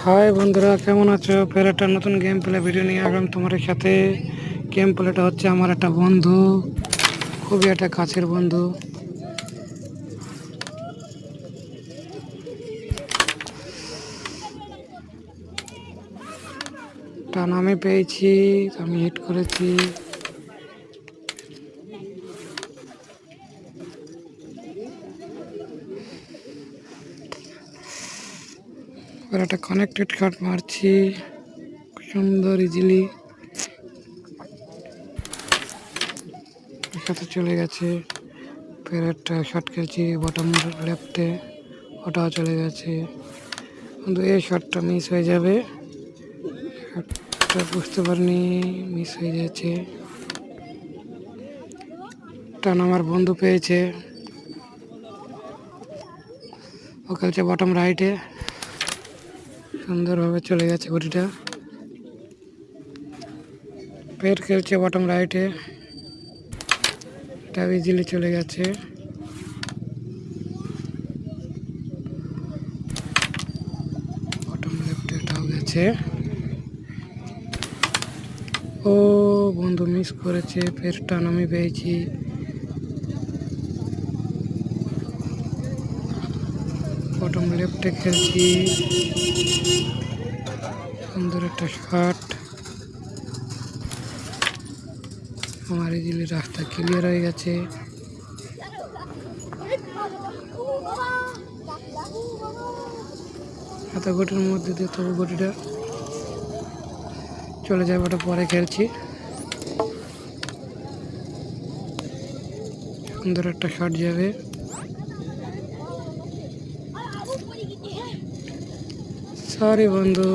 High বন্ধুরা, কেমন আছো? ফের একটা নতুন গেম প্লে ভিডিও নিয়ে আসলাম তোমার সাথে। গেম প্লেটা হচ্ছে আমার একটা বন্ধু, খুবই একটা কাছের বন্ধু। টান আমি পেয়েছি, আমি হিট করেছি। এবার একটা কানেক্টেড শট মারছি সুন্দর ইজিলি, সাথে চলে গেছে। ফের একটা শট খেলছি বটম লেফটে, ওটাও চলে গেছে, কিন্তু এই শটটা মিস হয়ে যাবে। শটটা বুঝতে পারিনি, মিস হয়ে যাচ্ছে। টান আমার বন্ধু পেয়েছে, ও খেলছে বটম রাইটে, সুন্দরভাবে চলে গেছে গুটিটা। ফের খেলছে বটম রাইটে, এটা ইজিলি চলে গেছে। বটম লেফটে এটাও গেছে। ও বন্ধু মিস করেছে, ফের টান আমি পেয়েছি। বটম লেফটে খেলছি, সুন্দর একটা শট। আমার ইজিলি রাস্তা ক্লিয়ার হয়ে গেছে। এত গুটির মধ্যে দিয়ে তবু গুটিটা চলে যাবে, ওটা পরে খেলছি। সুন্দর একটা শট যাবে। সরি বন্ধু।